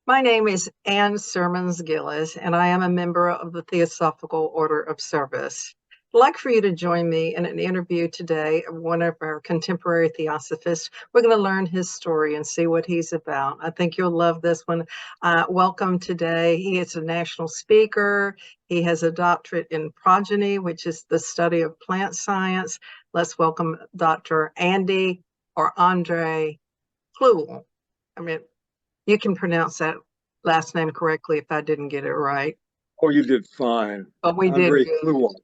My name is Anne Sermons Gillis, and I am a member of the Theosophical Order of Service. I'd like for you to join me in an interview today of one of our contemporary theosophists. We're going to learn his story and see what he's about. I think you'll love this one. Welcome today. He is a national speaker. He has a doctorate in progeny, which is the study of plant science. Let's welcome Dr. Andy or Andre Clewell. I mean, you can pronounce that last name correctly if I didn't get it right. Oh, you did fine. But we did Andre good. Clewell.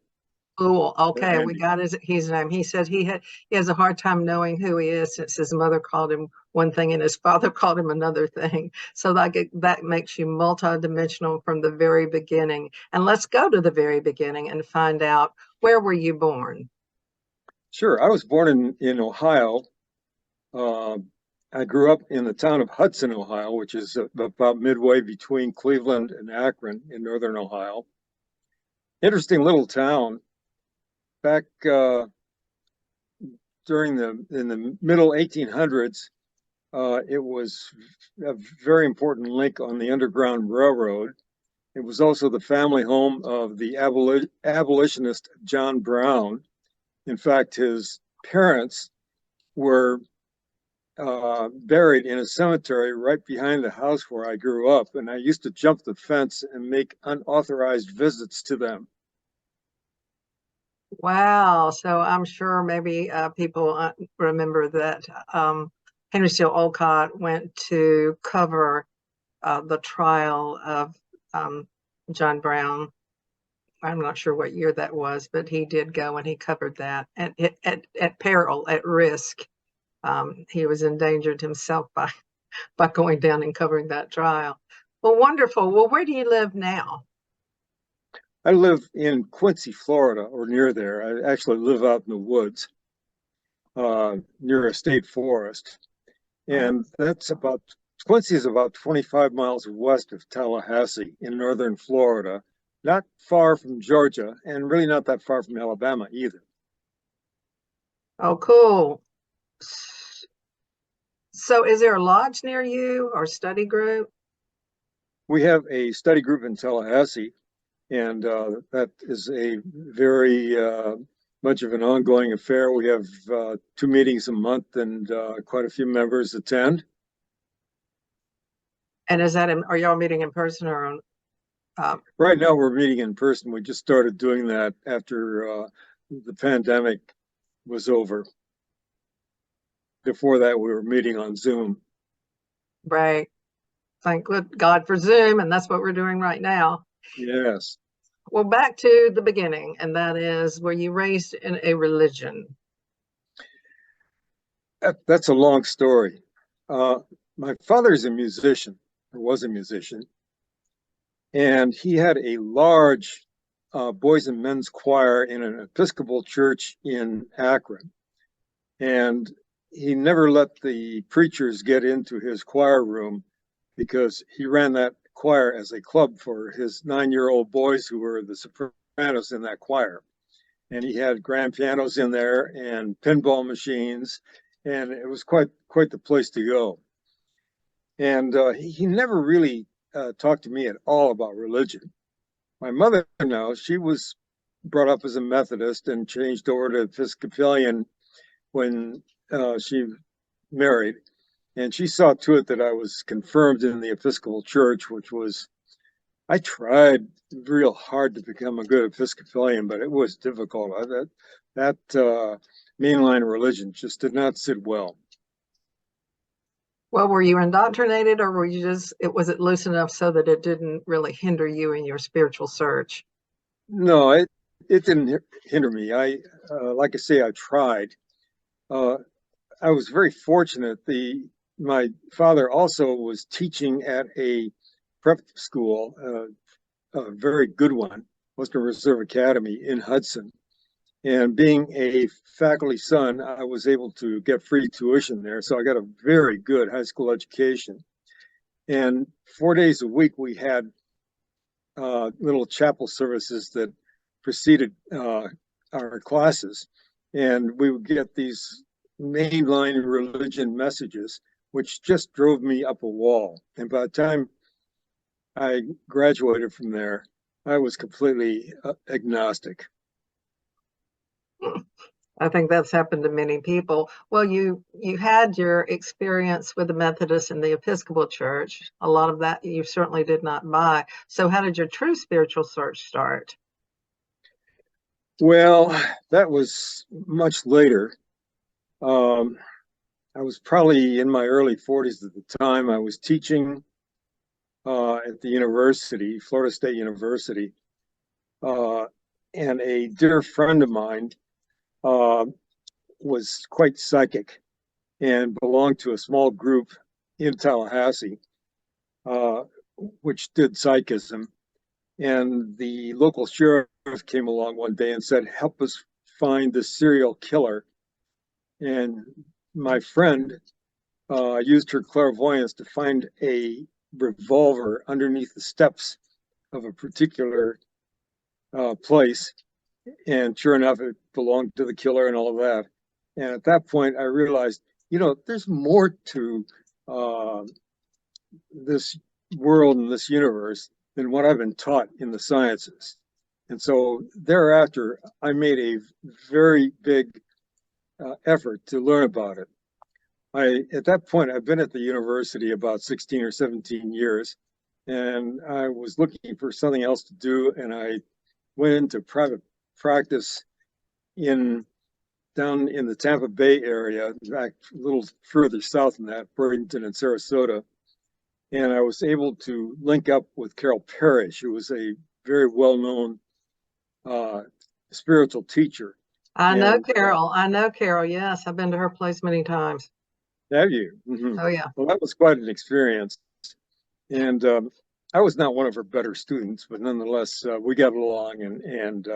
Cool. Okay, we Andy. got his name. He said he has a hard time knowing who he is since his mother called him one thing and his father called him another thing. So that makes you multidimensional from the very beginning. And let's go to the very beginning and find out, where were you born? Sure. I was born in Ohio. I grew up in the town of Hudson, Ohio, which is about midway between Cleveland and Akron in northern Ohio. Interesting little town. Back in the middle 1800s, it was a very important link on the Underground Railroad. It was also the family home of the abolitionist John Brown. In fact, his parents were buried in a cemetery right behind the house where I grew up, and I used to jump the fence and make unauthorized visits to them. Wow. So I'm sure maybe people remember that Henry Steele Olcott went to cover the trial of John Brown. I'm not sure what year that was, but he did go and he covered that at peril, at risk. He was endangered himself by going down and covering that trial. Well, wonderful. Well, where do you live now? I live in Quincy, Florida, or near there. I actually live out in the woods near a state forest. And Quincy is about 25 miles west of Tallahassee in northern Florida, not far from Georgia, and really not that far from Alabama either. Oh, cool. So is there a lodge near you or study group? We have a study group in Tallahassee, and that is a very much of an ongoing affair. We have 2 meetings a month, and quite a few members attend. And are y'all meeting in person or on? Right now, we're meeting in person. We just started doing that after the pandemic was over. Before that, we were meeting on Zoom. Right. Thank God for Zoom, and that's what we're doing right now. Yes. Well, back to the beginning, and that is, were you raised in a religion? That's a long story. My father's a musician, or was a musician, and he had a large boys and men's choir in an Episcopal church in Akron. And he never let the preachers get into his choir room because he ran that choir as a club for his 9-year-old boys who were the sopranos in that choir. And he had grand pianos in there and pinball machines, and it was quite the place to go. And he never really talked to me at all about religion. My mother, now, she was brought up as a Methodist and changed over to Episcopalian when she married. And she saw to it that I was confirmed in the Episcopal Church, which was, I tried real hard to become a good Episcopalian, but it was difficult. That mainline religion just did not sit well. Well, were you indoctrinated, or was it loose enough so that it didn't really hinder you in your spiritual search? No, it didn't hinder me. Like I say, I tried. I was very fortunate. My father also was teaching at a prep school, a very good one, Western Reserve Academy in Hudson. And being a faculty son, I was able to get free tuition there. So I got a very good high school education. And 4 days a week, we had little chapel services that preceded our classes. And we would get these mainline religion messages, which just drove me up a wall. And by the time I graduated from there, I was completely agnostic. I think that's happened to many people. Well, you had your experience with the Methodist and the Episcopal Church. A lot of that you certainly did not buy. So how did your true spiritual search start? Well, that was much later. Um, I was probably in my early 40s at the time. I was teaching at the university, Florida State University, uh, and a dear friend of mine uh, was quite psychic and belonged to a small group in Tallahassee, uh, which did psychism. And the local sheriff came along one day and said, "Help us find the serial killer." And my friend used her clairvoyance to find a revolver underneath the steps of a particular place. And sure enough, it belonged to the killer and all of that. And at that point, I realized, there's more to uh, this world and this universe than what I've been taught in the sciences. And so thereafter, I made a very big effort to learn about it. At that point, I've been at the university about 16 or 17 years, and I was looking for something else to do, and I went into private practice in down in the Tampa Bay area, in fact, a little further south than that, Burlington and Sarasota. And I was able to link up with Carol Parrish, who was a very well-known uh, spiritual teacher. I know And Carol. I know Carol. Yes, I've been to her place many times. have you? Mm-hmm. Oh yeah. Well, that was quite an experience. And I was not one of her better students, but nonetheless, we got along, and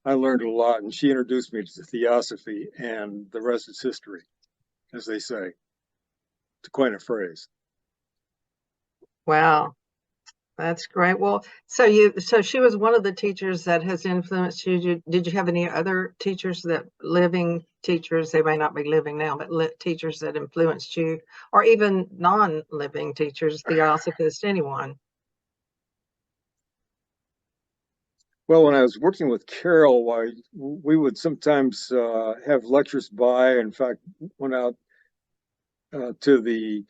I learned a lot. And she introduced me to Theosophy, and the rest is history, as they say, to coin a phrase. Wow. That's great. Well, so she was one of the teachers that has influenced you. Did you have any other teachers that living teachers, they may not be living now, but teachers that influenced you, or even non-living teachers, theosophists, anyone? Well, when I was working with Carol, we would sometimes have lectures by. In fact, went out to the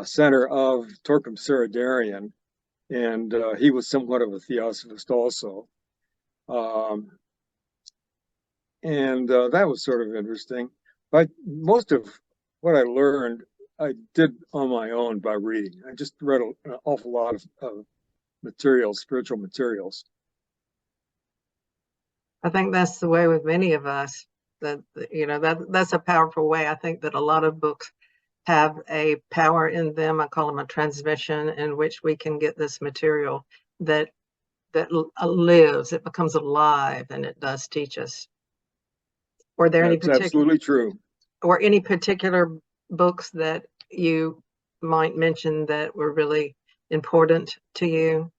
center of Torquem Saradarian, and he was somewhat of a theosophist also. Um, and that was sort of interesting. But most of what I learned, I did on my own by reading. I just read an awful lot of materials, spiritual materials. I think that's the way with many of us. That's a powerful way. I think that a lot of books have a power in them. I call them a transmission in which we can get this material that lives. It becomes alive, and it does teach us. Were there any That's particular absolutely true. or any particular books that you might mention that were really important to you?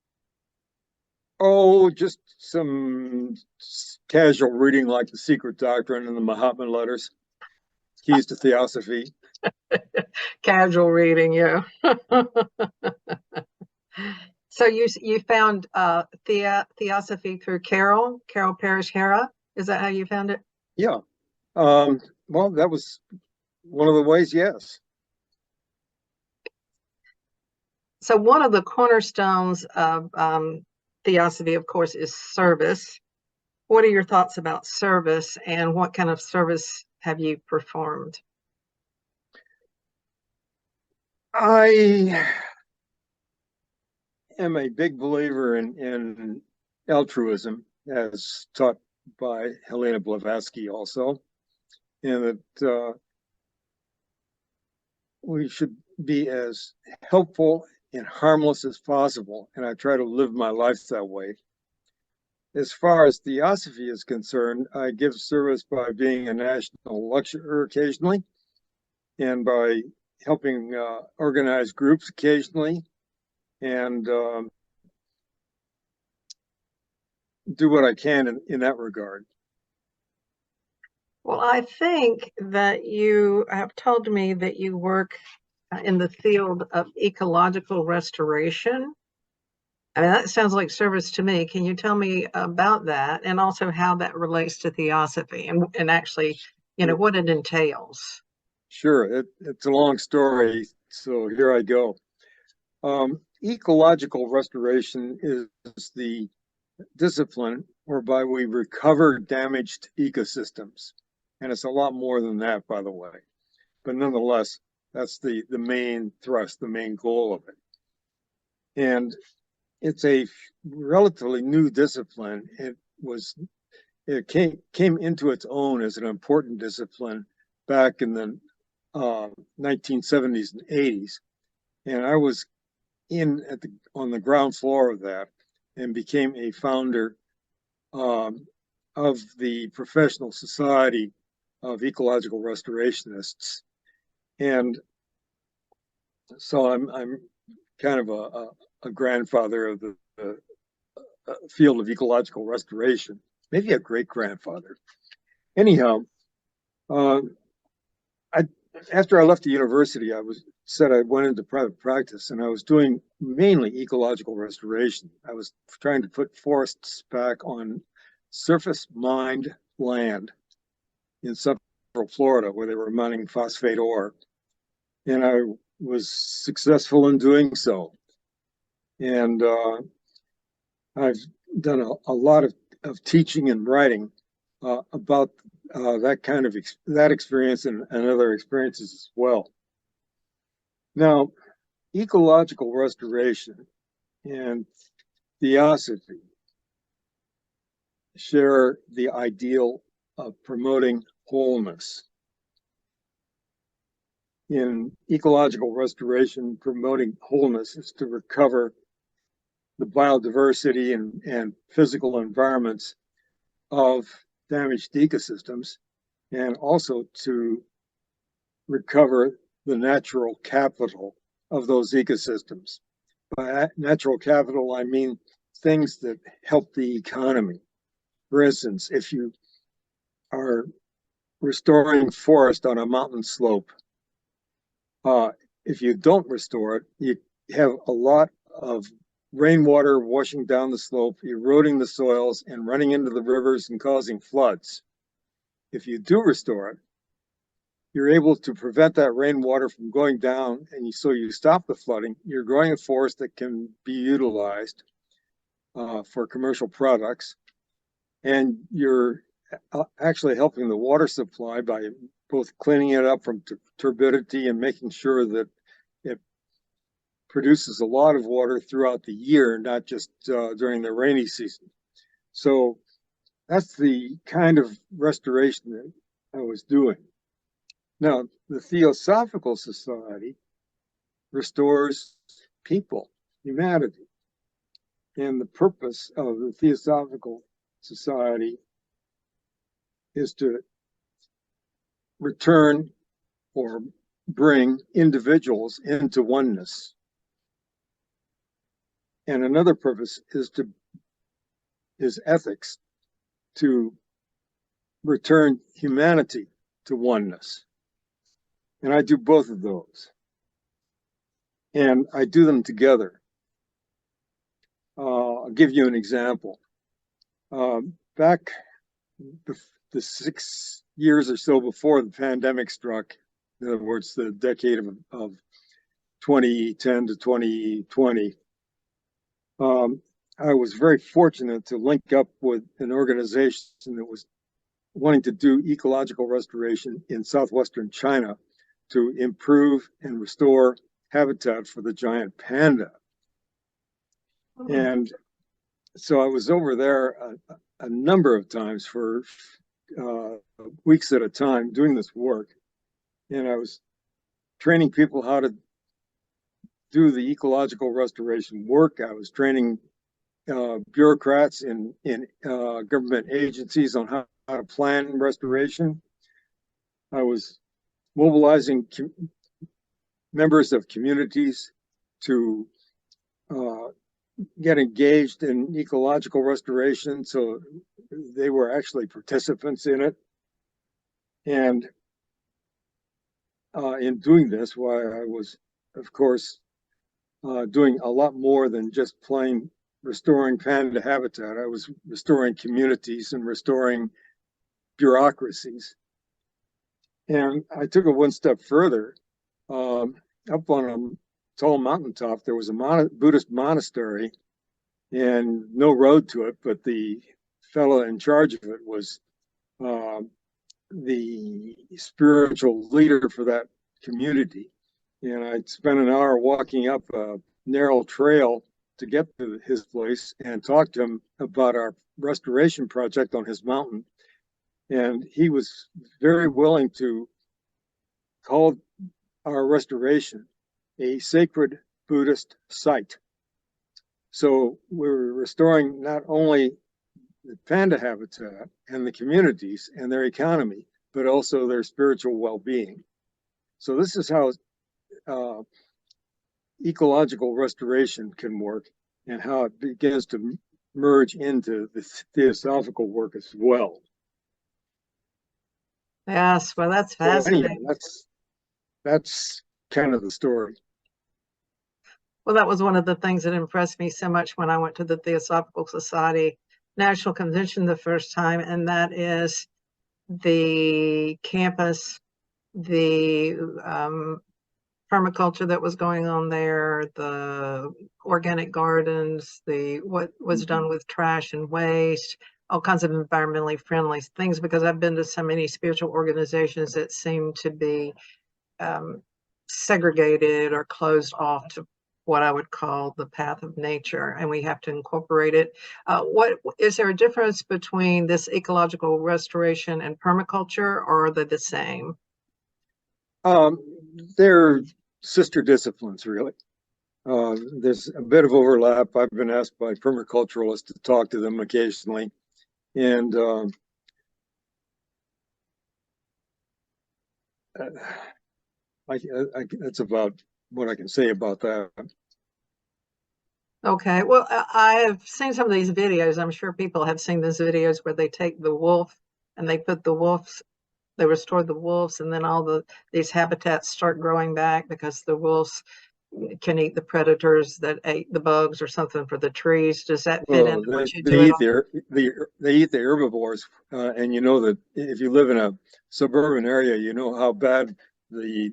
Oh, just some casual reading like The Secret Doctrine and the Mahatma Letters, Keys to Theosophy. Casual reading, yeah. So you found Theosophy through Carol Parrish Hara. Is that how you found it? Yeah. Well, that was one of the ways, yes. So one of the cornerstones of Theosophy, of course, is service. What are your thoughts about service, and what kind of service have you performed? I am a big believer in altruism, as taught by Helena Blavatsky also, and that we should be as helpful and harmless as possible. And I try to live my life that way. As far as Theosophy is concerned, I give service by being a national lecturer occasionally and by helping organize groups occasionally and do what I can in that regard. Well, I think that you have told me that you work in the field of ecological restoration. I mean, that sounds like service to me. Can you tell me about that and also how that relates to Theosophy and actually, Sure, what it entails? sure. It's a long story, so here I go. Ecological restoration is the discipline whereby we recover damaged ecosystems. And it's a lot more than that, by the way. But nonetheless, that's the main thrust, the main goal of it. And it's a relatively new discipline. It came into its own as an important discipline back in the 1970s and 80s. And I was on the ground floor of that and became a founder of the Professional Society of Ecological Restorationists. And so I'm kind of a grandfather of the field of ecological restoration, maybe a great grandfather. Anyhow, uh, I after I left the university, I went into private practice, and I was doing mainly ecological restoration. I was trying to put forests back on surface mined land in Central Florida, where they were mining phosphate ore, and I was successful in doing so. And I've done a lot of teaching and writing about that kind of that experience and other experiences as well. Now, ecological restoration and theosophy share the ideal of promoting wholeness. In ecological restoration, promoting wholeness is to recover the biodiversity and physical environments of damaged ecosystems, and also to recover the natural capital of those ecosystems. By natural capital, I mean things that help the economy. For instance, if you are restoring forest on a mountain slope, if you don't restore it, you have a lot of rainwater washing down the slope, eroding the soils, and running into the rivers and causing floods. If you do restore it, you're able to prevent that rainwater from going down, and so you stop the flooding. You're growing a forest that can be utilized for commercial products, and you're actually helping the water supply by both cleaning it up from turbidity and making sure that it produces a lot of water throughout the year, not just during the rainy season. So that's the kind of restoration that I was doing. Now, the Theosophical Society restores people, humanity. And the purpose of the Theosophical Society is to return or bring individuals into oneness. And another purpose is ethics, to return humanity to oneness. And I do both of those. And I do them together. I'll give you an example. Back the 6 years or so before the pandemic struck, in other words, the decade of 2010 to 2020, I was very fortunate to link up with an organization that was wanting to do ecological restoration in southwestern China to improve and restore habitat for the giant panda. And so I was over there a number of times for weeks at a time doing this work. And I was training people how to do the ecological restoration work. I was training bureaucrats in government agencies on how to plan restoration. I was mobilizing members of communities to get engaged in ecological restoration, so they were actually participants in it. And in doing this, why I was, of course, doing a lot more than just plain restoring panda habitat. I was restoring communities and restoring bureaucracies. And I took it one step further. Up on a tall mountaintop, there was a Buddhist monastery and no road to it, but the fellow in charge of it was the spiritual leader for that community. And I spent an hour walking up a narrow trail to get to his place and talk to him about our restoration project on his mountain. And he was very willing to call our restoration a sacred Buddhist site. So we're restoring not only the panda habitat and the communities and their economy, but also their spiritual well-being. So this is how ecological restoration can work and how it begins to merge into the theosophical work as well. Yes, well, that's So anyhow, fascinating. that's kind of the story. Well, that was one of the things that impressed me so much when I went to the Theosophical Society National Convention the first time, and that is the campus, the permaculture that was going on there, the organic gardens, the what was done with trash and waste, all kinds of environmentally friendly things, because I've been to so many spiritual organizations that seem to be segregated or closed off to what I would call the path of nature, and we have to incorporate it. What is there a difference between this ecological restoration and permaculture, or are they the same? They're sister disciplines, really. There's a bit of overlap. I've been asked by permaculturalists to talk to them occasionally, and that's about what I can say about that. Okay, well, I have seen some of these videos. I'm sure people have seen these videos where they take the wolf and they put the wolves, they restore the wolves, and then all these habitats start growing back because the wolves can eat the predators that ate the bugs or something for the trees. Does that fit into what you do They at eat all? they eat the herbivores, and you know that if you live in a suburban area, you know how bad the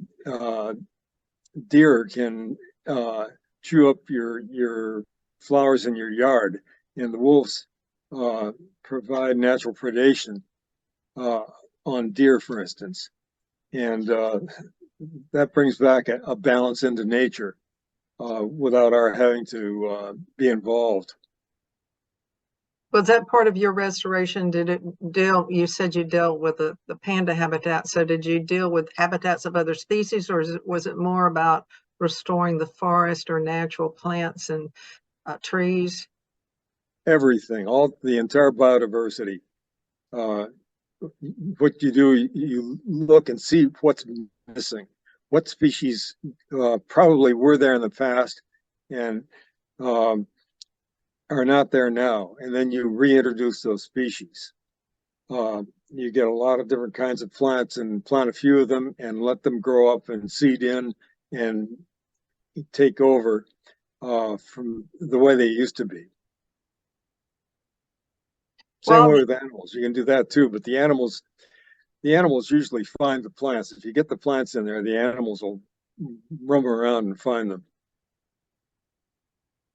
deer can chew up your flowers in your yard, and the wolves provide natural predation on deer, for instance, and that brings back a balance into nature without our having to be involved. Was that part of your restoration? Did it deal, you said you dealt with the panda habitat, so did you deal with habitats of other species, or was it more about restoring the forest or natural plants and trees? Everything, all the entire biodiversity. What you do, you look and see what's missing, what species probably were there in the past and are not there now, and then you reintroduce those species. You get a lot of different kinds of plants and plant a few of them and let them grow up and seed in and take over from the way they used to be. Same Well, way with animals, you can do that too, but the animals usually find the plants. If you get the plants in there, the animals will roam around and find them.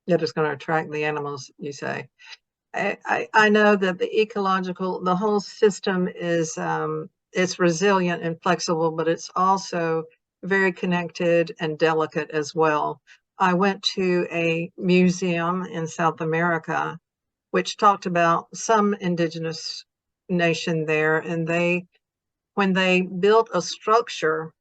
you're just going to attract the animals, you say. I know that the whole system is it's resilient and flexible, but it's also very connected and delicate as well. I went to a museum in South America which talked about some indigenous nation there, and when they built a structure,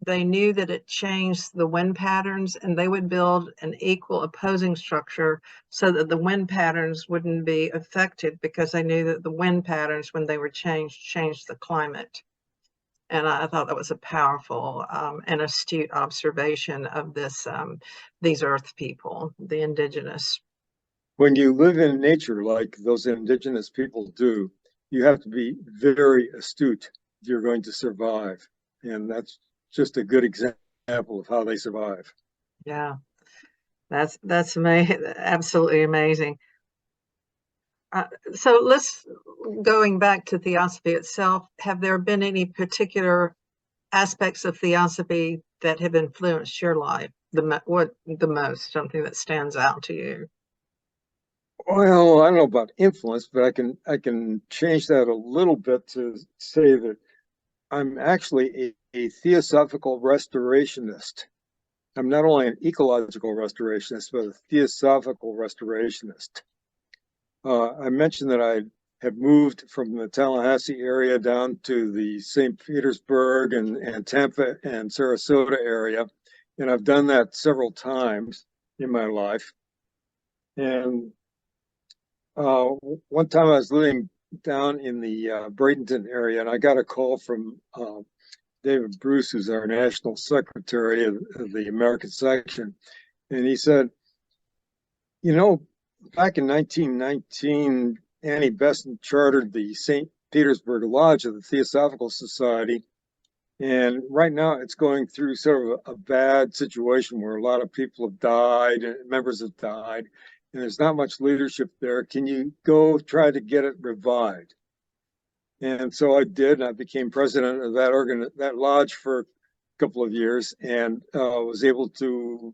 they knew that it changed the wind patterns, and they would build an equal opposing structure so that the wind patterns wouldn't be affected, because they knew that the wind patterns, when they were changed the climate. And I thought that was a powerful and astute observation of these earth people, the indigenous. When you live in nature like those indigenous people do, you have to be very astute if you're going to survive. And that's just a good example of how they survive. Yeah. That's amazing, absolutely amazing. So let's going back to Theosophy itself. Have there been any particular aspects of Theosophy that have influenced your life the most? Something that stands out to you? Well, I don't know about influence, but I can change that a little bit to say that I'm actually a theosophical restorationist. I'm not only an ecological restorationist, but a theosophical restorationist. I mentioned that I had moved from the Tallahassee area down to the St. Petersburg and Tampa and Sarasota area, and I've done that several times in my life. And uh, one time I was living down in the Bradenton area, and I got a call from David Bruce, who's our national secretary of the American section, and he said, you know, back in 1919, Annie Besant chartered the St. Petersburg Lodge of the Theosophical Society. And right now it's going through sort of a bad situation where a lot of people have died and members have died, and there's not much leadership there. Can you go try to get it revived? And so I did, and I became president of that lodge for a couple of years, and was able to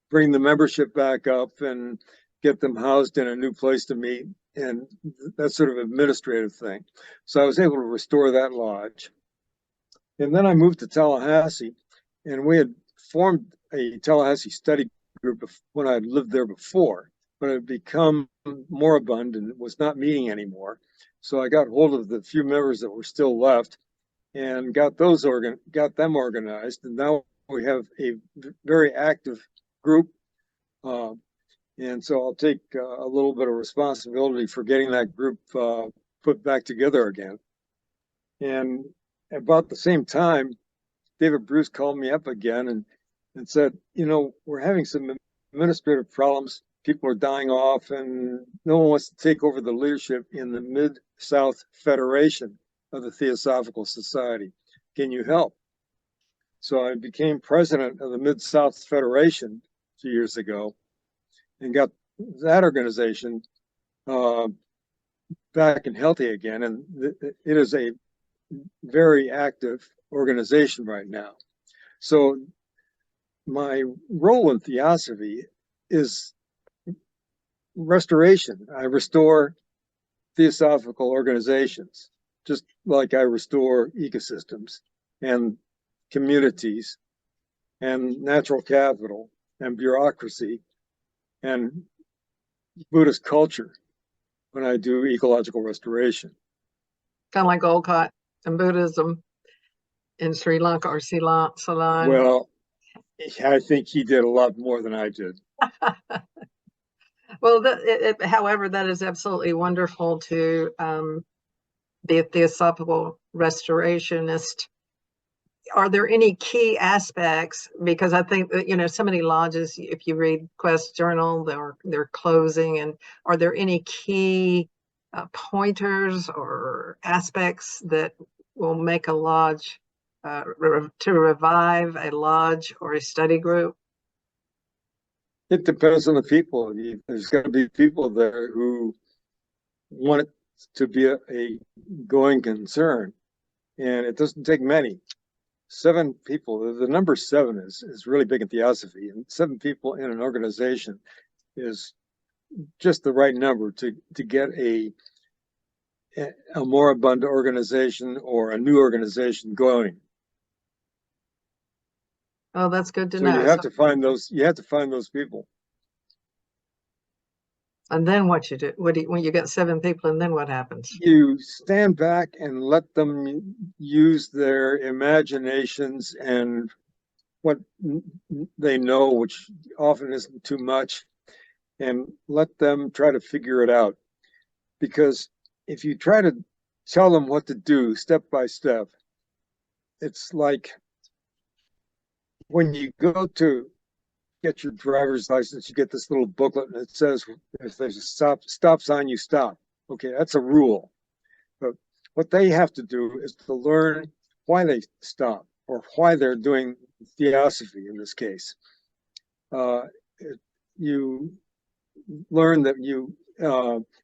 bring the membership back up and get them housed in a new place to meet, and that sort of administrative thing. So I was able to restore that lodge. And then I moved to Tallahassee, and we had formed a Tallahassee study group when I had lived there before, but it had become moribund and was not meeting anymore. So I got hold of the few members that were still left and got them organized. And now we have a very active group. Uh, and so I'll take a little bit of responsibility for getting that group put back together again. And about the same time, David Bruce called me up again and said, we're having some administrative problems. People are dying off, and no one wants to take over the leadership in the Mid-South Federation of the Theosophical Society. Can you help? So I became president of the Mid-South Federation 2 years ago and got that organization back and healthy again. And it is a very active organization right now. So my role in Theosophy is restoration. I restore theosophical organizations, just like I restore ecosystems and communities and natural capital and bureaucracy and Buddhist culture when I do ecological restoration. Kind of like Olcott and Buddhism in Sri Lanka or Ceylon. Well, I think he did a lot more than I did. Well, however, that is absolutely wonderful to be a theosophical restorationist. Are there any key aspects? Because I think that, so many lodges, if you read Quest Journal, they're closing. And are there any key pointers or aspects that will make a lodge to revive a lodge or a study group? It depends on the people. There's got to be people there who want it to be a going concern, and it doesn't take many. 7 people, the number 7 is really big in Theosophy, and 7 people in an organization is just the right number to get a moribund organization or a new organization going. Oh, that's good to know. So you have to find those people. And then what you do? When you get 7 people, and then what happens? You stand back and let them use their imaginations and what they know, which often isn't too much, and let them try to figure it out. Because if you try to tell them what to do step by step, it's like when you go to get your driver's license, you get this little booklet and it says, if there's a stop sign, you stop. Okay, that's a rule. But what they have to do is to learn why they stop or why they're doing theosophy in this case. you learn that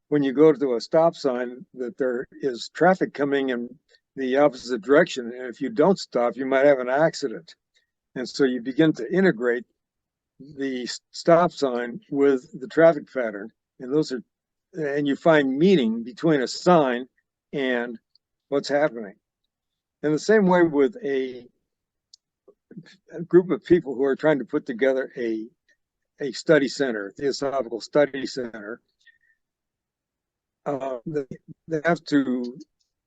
when you go to a stop sign, that there is traffic coming in the opposite direction, and if you don't stop, you might have an accident. And so you begin to integrate the stop sign with the traffic pattern, and you find meaning between a sign and what's happening. In the same way with a group of people who are trying to put together a study center, Theosophical Study Center, they have to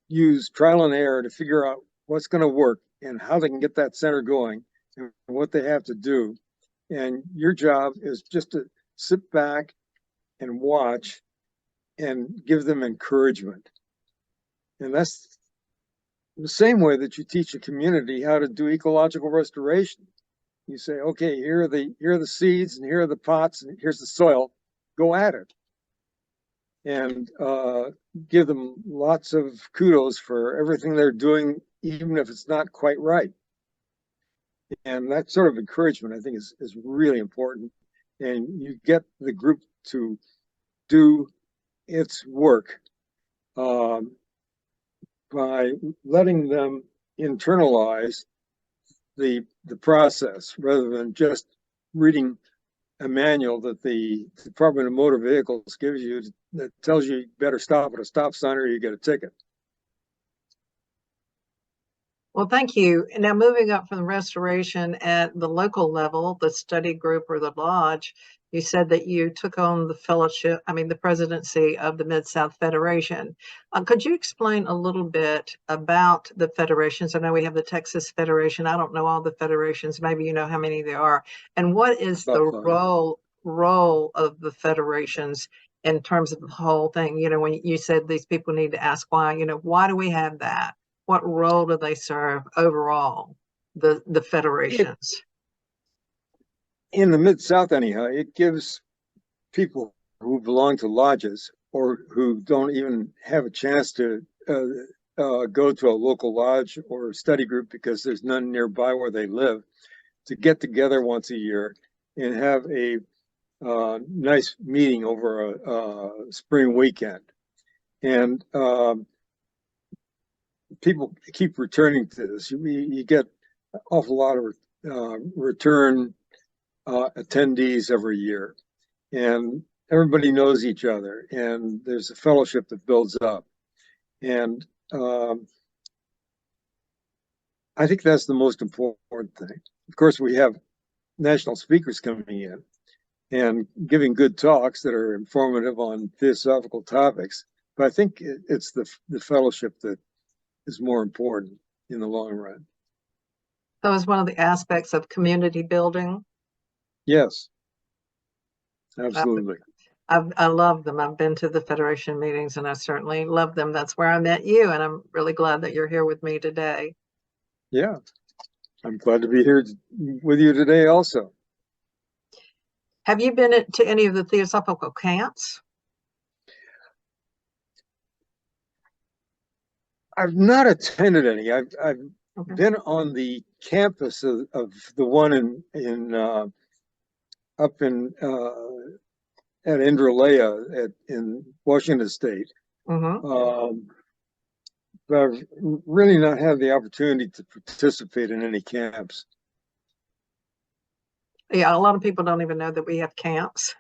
use trial and error to figure out what's going to work and how they can get that center going and what they have to do. And your job is just to sit back and watch and give them encouragement. And that's the same way that you teach a community how to do ecological restoration. You say, okay, here are the seeds, and here are the pots, and here's the soil. Go at it, and give them lots of kudos for everything they're doing, even if it's not quite right. And that sort of encouragement, I think, is really important. And you get the group to do its work by letting them internalize the process rather than just reading a manual that the Department of Motor Vehicles gives you that tells you better stop at a stop sign or you get a ticket. Well, thank you. Now, moving up from the restoration at the local level, the study group or the lodge, you said that you took on the presidency of the Mid-South Federation. Could you explain a little bit about the federations? I know we have the Texas Federation. I don't know all the federations. Maybe you know how many there are. And what is the role of the federations in terms of the whole thing? You know, when you said these people need to ask why, why do we have that? What role do they serve overall, the federations? In the Mid-South, anyhow, it gives people who belong to lodges or who don't even have a chance to go to a local lodge or study group because there's none nearby where they live, to get together once a year and have a nice meeting over a spring weekend. And people keep returning to this. You get an awful lot of return attendees every year, and everybody knows each other, and there's a fellowship that builds up. And I think that's the most important thing. Of course, we have national speakers coming in and giving good talks that are informative on theosophical topics, but I think it's the fellowship that is more important in the long run. That was one of the aspects of community building. Yes, absolutely. I love them. I've been to the Federation meetings and I certainly love them. That's where I met you, and I'm really glad that you're here with me today. Yeah, I'm glad to be here with you today also. Have you been to any of the Theosophical camps? I've not attended any. I've been on the campus of the one up in at Indralaya in Washington State. But I've really not had the opportunity to participate in any camps. Yeah, a lot of people don't even know that we have camps.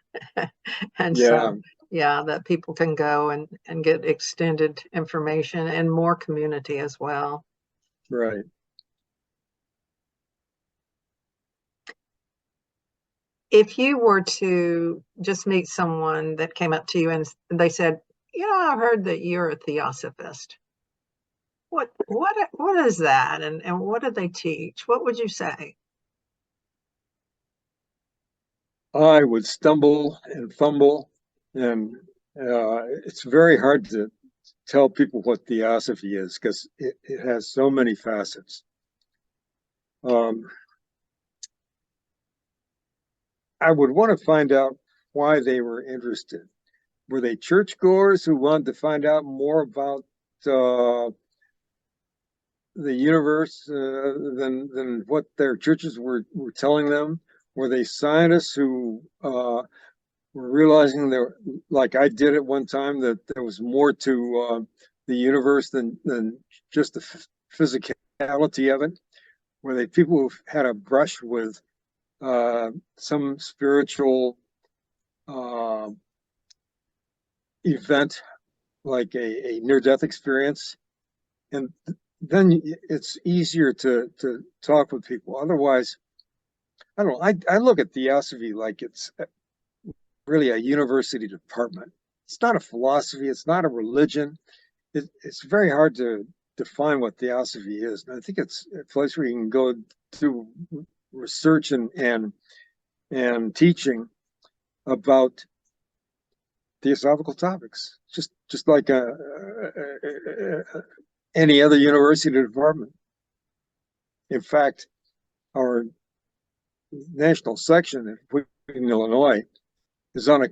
And so, yeah, that people can go and get extended information and more community as well. Right. If you were to just meet someone that came up to you and they said, I've heard that you're a Theosophist. What is that, and what do they teach? What would you say? I would stumble and fumble, and it's very hard to tell people what Theosophy is because it has so many facets. I would want to find out why they were interested. Were they churchgoers who wanted to find out more about the universe than what their churches were telling them? were they scientists who were realizing there, like I did at one time, that there was more to the universe than just the physicality of it? Were they people who had a brush with some spiritual event, like a near-death experience? And then it's easier to talk with people. Otherwise, I don't know. I look at Theosophy like it's really a university department. It's not a philosophy. It's not a religion. It's very hard to define what Theosophy is. And I think it's a place where you can go do research and teaching about theosophical topics, just like any other university department. In fact, our national section in Illinois is on a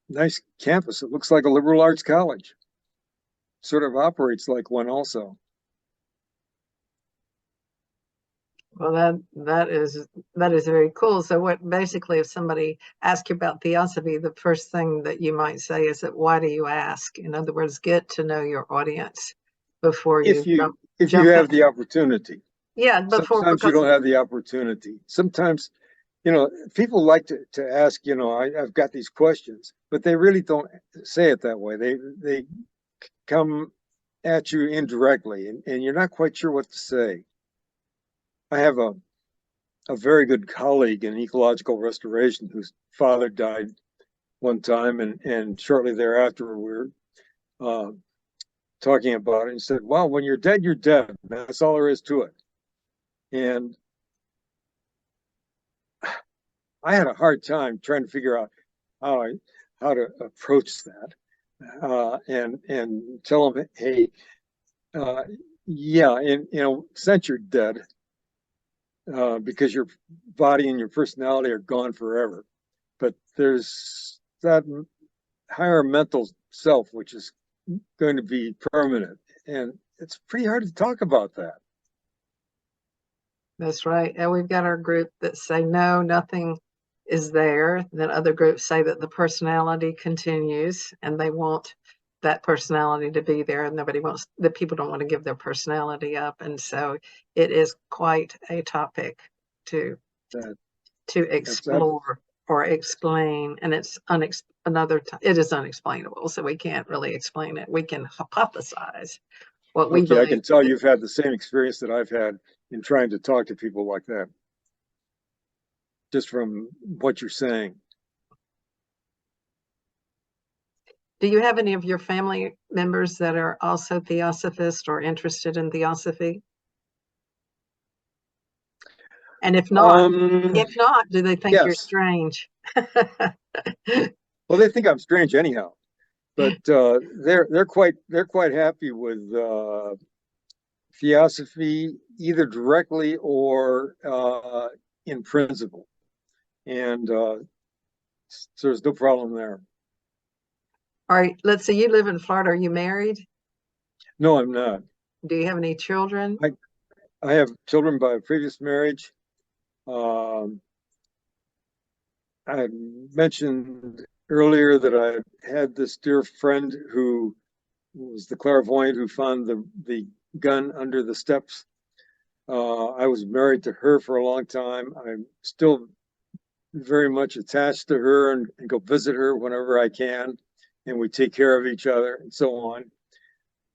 nice campus. It looks like a liberal arts college. Sort of operates like one also. Well, that is very cool. So what basically if somebody asks you about Theosophy, the first thing that you might say is that why do you ask? In other words, get to know your audience before If you you jump have in. the opportunity. Yeah, before Sometimes you because don't have the opportunity. Sometimes, people like to ask, I've got these questions, but they really don't say it that way. They come at you indirectly, and you're not quite sure what to say. I have a very good colleague in ecological restoration whose father died one time, and shortly thereafter we were talking about it, and said, well, when you're dead, you're dead. That's all there is to it. And I had a hard time trying to figure out how to approach that, and tell them, hey, yeah, and since you're dead, because your body and your personality are gone forever, but there's that higher mental self which is going to be permanent, and it's pretty hard to talk about that. that's right. And we've got our group that say no, nothing is there. Then other groups say that the personality continues and they want that personality to be there, and nobody wants the people don't want to give their personality up. And so it is quite a topic to That that's explore or explain, and it's it is unexplainable, so we can't really explain it. We can hypothesize what we okay. I believe. can tell you've had the same experience that I've had in trying to talk to people like that, just from what you're saying. Do you have any of your family members that are also theosophists or interested in theosophy? And if not, do they think you're Yes. strange? Well, they think I'm strange anyhow, but they're quite happy with Theosophy, either directly or in principle, and so there's no problem there. All right, let's see, you live in Florida. Are you married? No, I'm not. Do you have any children? I have children by a previous marriage. Um, I mentioned earlier that I had this dear friend who was the clairvoyant who found the gun under the steps. I was married to her for a long time. I'm still very much attached to her, and go visit her whenever I can, and we take care of each other and so on.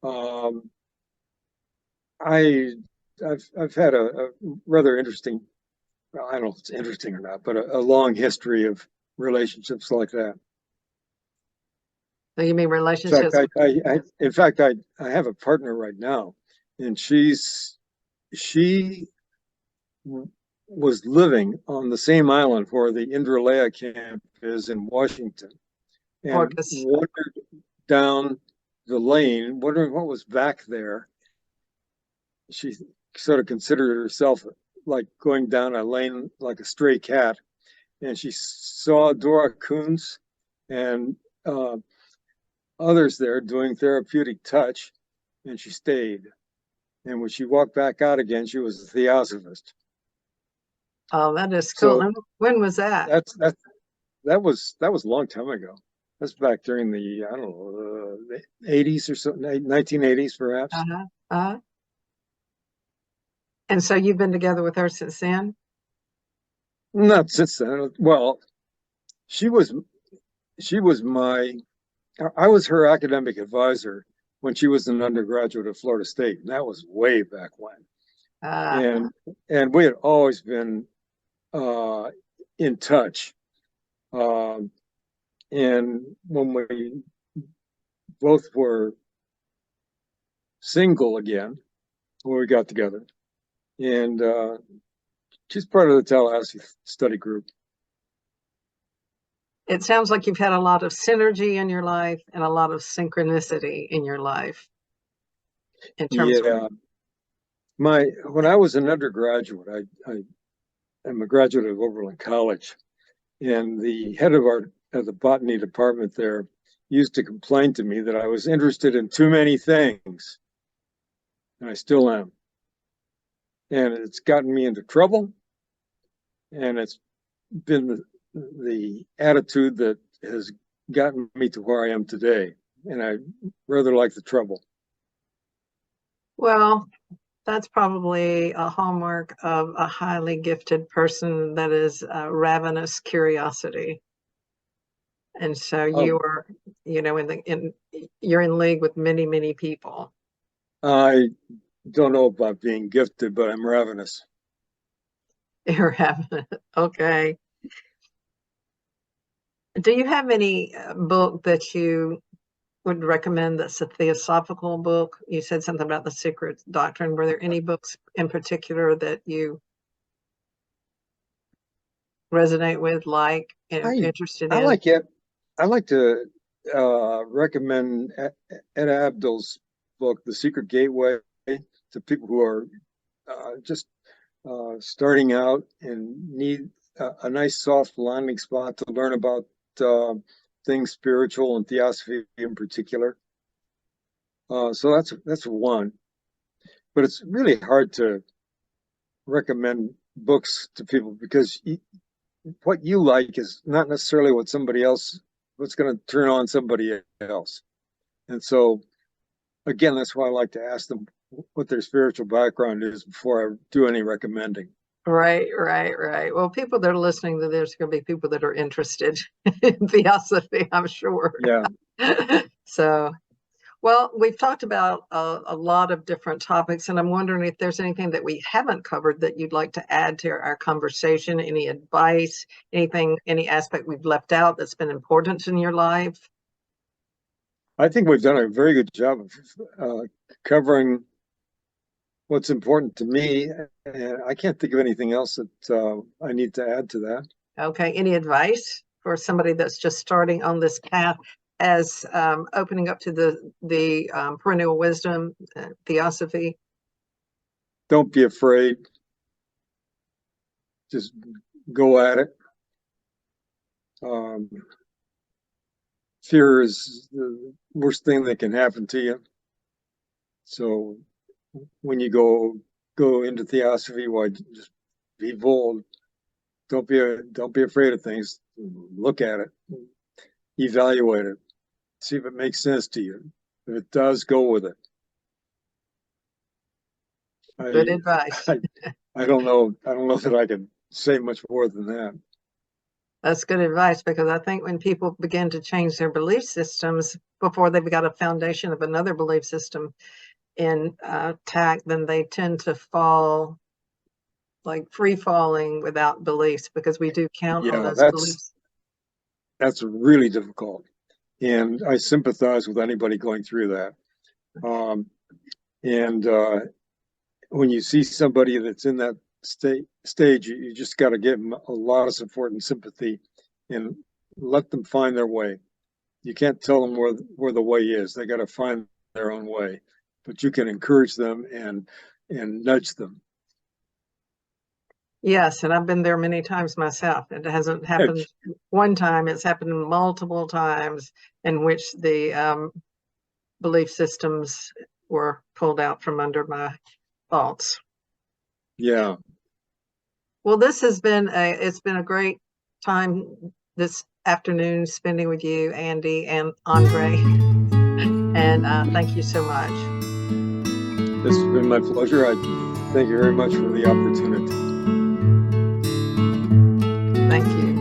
Um, I I've had a rather interesting, well, I don't know if it's interesting or not, but a long history of relationships like that. So you mean In fact, relationships with in fact, I have a partner right now, and she was living on the same island where the Indralaya camp is in Washington, and Orcas? wandered down the lane, wondering what was back there. She sort of considered herself like going down a lane like a stray cat, and she saw Dora Coons and others there doing therapeutic touch, and she stayed. And when she walked back out again, she was a theosophist. Oh, that is cool. So And when was that? that was a long time ago. That's back during the, I don't know, the 80s or something, 1980s perhaps. Uh-huh. Uh-huh. And so you've been together with her since then? Not since then. Well, she was she was my I was her academic advisor when she was an undergraduate at Florida State, and that was way back when. Uh, And we had always been uh, in touch. Um, and when we both were single again, when we got together, and she's part of the Tallahassee study group. it sounds like you've had a lot of synergy in your life and a lot of synchronicity in your life in terms of, Yeah, when I was an undergraduate, I am a graduate of Oberlin College, and the head of the botany department there used to complain to me that I was interested in too many things, and I still am. And it's gotten me into trouble, and it's been the attitude that has gotten me to where I am today, and I rather like the trouble. well, that's probably a hallmark of a highly gifted person that is ravenous curiosity. And so you Um, are, you know, you're in league with many, many people. I don't know about being gifted, but I'm ravenous. You're ravenous. Okay. Do you have any book that you would recommend that's a theosophical book? You said something about the secret doctrine. Were there any books in particular that you resonate with, like, and I interested I in? like it. I like to recommend Ed Abdul's book, The Secret Gateway, to people who are just starting out and need a nice soft landing spot to learn about uh, things spiritual and theosophy in particular. So that's one, but it's really hard to recommend books to people because what you like is not necessarily what's going to turn on somebody else. And so, again, that's why I like to ask them what their spiritual background is before I do any recommending. Right, right, right. Well, people that are listening to this are going to be people that are interested in theosophy, I'm sure. Yeah, So, well, we've talked about a lot of different topics, and I'm wondering if there's anything that we haven't covered that you'd like to add to our conversation, any advice, anything, any aspect we've left out that's been important in your life. I think we've done a very good job of covering what's important to me, and I can't think of anything else that I need to add to that. Okay, any advice for somebody that's just starting on this path as opening up to the perennial wisdom, theosophy? Don't be afraid. Just go at it. Um, Fear is the worst thing that can happen to you. So when you go into theosophy, why just be bold. Don't be afraid of things. Look at it, evaluate it, see if it makes sense to you. If it does, go with it. Good I advice. I, I don't know. I don't know that I can say much more than that. That's good advice because I think when people begin to change their belief systems before they've got a foundation of another belief system intact, then they tend to fall like free falling without beliefs because we do count on Yeah, those beliefs. that's really difficult, and I sympathize with anybody going through that. Um, and when you see somebody that's in that stage, you just got to give them a lot of support and sympathy, and let them find their way. You can't tell them where the way is; they got to find their own way. But you can encourage them and nudge them. Yes, and I've been there many times myself. It hasn't happened one time, it's happened multiple times in which the belief systems were pulled out from under my thoughts. Yeah, Well, it's been a great time this afternoon spending with you, Andy and Andre. And thank you so much. This has been my pleasure. I thank you very much for the opportunity. Thank you.